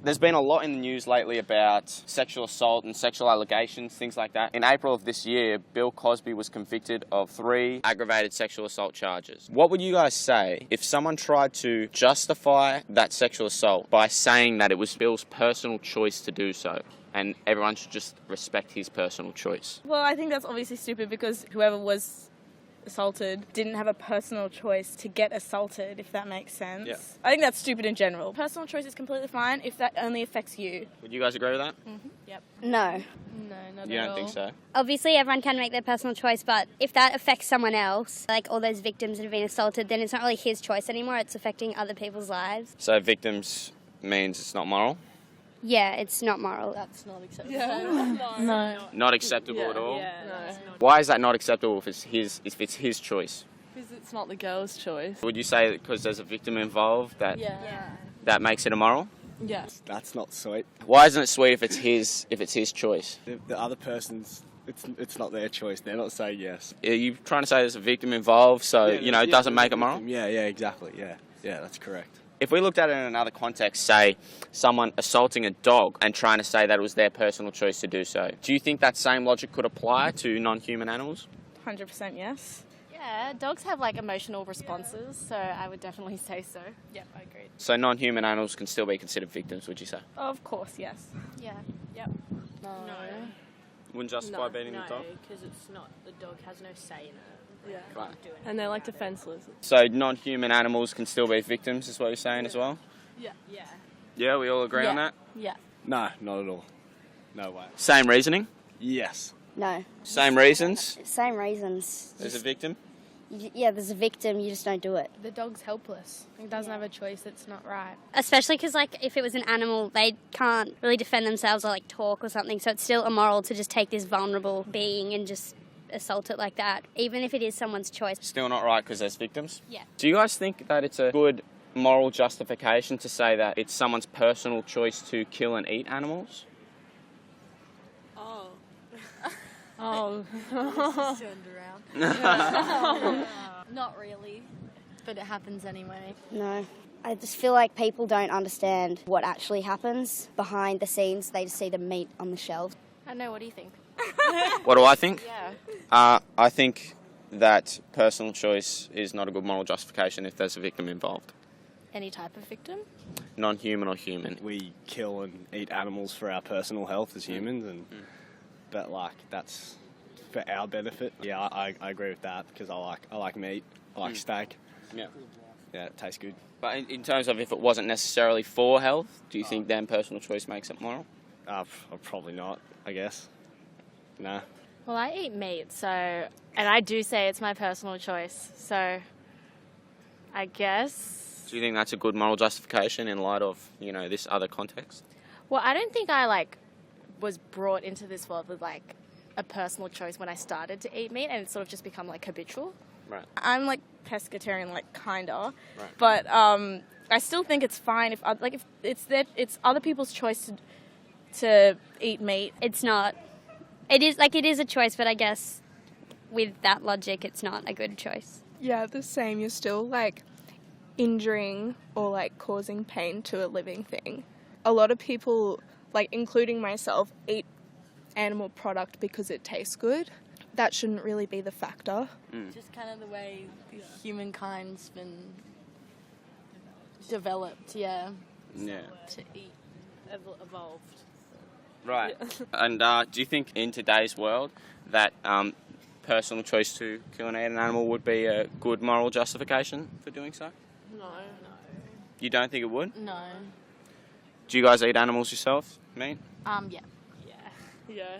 There's been a lot in the news lately about sexual assault and sexual allegations, things like that. In April of this year, Bill Cosby was convicted of 3 aggravated sexual assault charges. What would you guys say if someone tried to justify that sexual assault by saying that it was Bill's personal choice to do so? And everyone should just respect his personal choice. Well, I think that's obviously stupid because whoever was assaulted didn't have a personal choice to get assaulted, if that makes sense. Yeah. I think that's stupid in general. Personal choice is completely fine if that only affects you. Would you guys agree with that? Mm-hmm. Yep. No. No, not You at don't all. think so? Obviously, everyone can make their personal choice, but if that affects someone else, like all those victims that have been assaulted, then it's not really his choice anymore. It's affecting other people's lives. So victims means it's not moral? Yeah, it's not moral. That's not acceptable. No. Not acceptable at all? No. Why is that not acceptable if it's his choice? Because it's not the girl's choice. Would you say that because there's a victim involved that that makes it immoral? Yeah. That's not sweet. Why isn't it sweet if it's his choice? The other person's, it's not their choice. They're not saying yes. Are you trying to say there's a victim involved, so it doesn't make it moral? Yeah, exactly. Yeah, that's correct. If we looked at it in another context, say someone assaulting a dog and trying to say that it was their personal choice to do so, do you think that same logic could apply to non-human animals? 100% yes. Yeah, dogs have like emotional responses, so I would definitely say so. Yep, I agree. So non-human animals can still be considered victims, would you say? Of course, yes. Yeah. No. Wouldn't justify beating the dog? because it's not, the dog has no say in it. Yeah. Right. And they're like defenseless. So non-human animals can still be victims, is what you're saying as well? Yeah. Yeah, we all agree on that? Yeah. No, not at all. No way. Same reasoning? Yes. No. Same reasons? Same reasons. There's a victim? Yeah, there's a victim, you just don't do it. The dog's helpless. He doesn't have a choice. It's not right. Especially because, like, if it was an animal, they can't really defend themselves or, like, talk or something, so it's still immoral to just take this vulnerable being and just assault it like that, even if it is someone's choice. Still not right because there's victims? Yeah. Do you guys think that it's a good moral justification to say that it's someone's personal choice to kill and eat animals? Oh. Turned around. Not really, but it happens anyway. No. I just feel like people don't understand what actually happens behind the scenes. They just see the meat on the shelves. I don't know, what do you think? What do I think? Yeah. I think that personal choice is not a good moral justification if there's a victim involved. Any type of victim? Non-human or human. We kill and eat animals for our personal health as humans, but like that's for our benefit. Yeah, I agree with that because I like meat. I like steak. Yeah. Yeah, it tastes good. But in terms of if it wasn't necessarily for health, do you think then personal choice makes it moral? Probably not, I guess. Nah. Well, I eat meat, and I do say it's my personal choice, so I guess. Do you think that's a good moral justification in light of, this other context? Well, I don't think I was brought into this world with a personal choice when I started to eat meat, and it's sort of just become habitual. Right. I'm pescatarian, kinda. Right. But I still think it's fine if it's other people's choice to eat meat. It's not. It is a choice, but I guess with that logic, it's not a good choice. Yeah, the same. You're still injuring or causing pain to a living thing. A lot of people, including myself, eat animal product because it tastes good. That shouldn't really be the factor. Just kind of the way humankind's been developed, Yeah. To eat, evolved. Right. And do you think in today's world that personal choice to kill and eat an animal would be a good moral justification for doing so? No. You don't think it would? No. Do you guys eat animals yourself? Meat? Yeah. Yeah.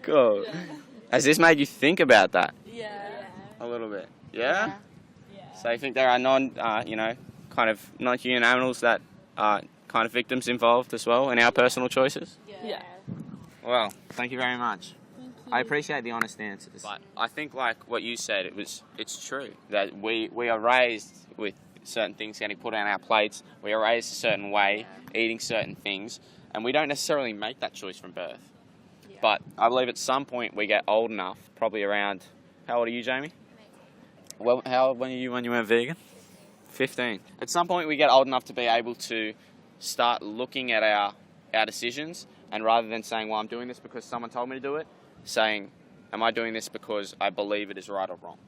Cool. Has this made you think about that Yeah. a little bit? Yeah? So you think there are kind of non-human animals that are kind of victims involved as well in our personal choices? Yeah. Well, thank you very much. I appreciate the honest answers. But I think what you said, it's true that we are raised with certain things getting put on our plates. We are raised a certain way, eating certain things, and we don't necessarily make that choice from birth. Yeah. But I believe at some point we get old enough, probably around, how old are you, Jamie? Well, how old were you when you went vegan? 15. At some point, we get old enough to be able to start looking at our decisions, and rather than saying, well, I'm doing this because someone told me to do it, saying, am I doing this because I believe it is right or wrong?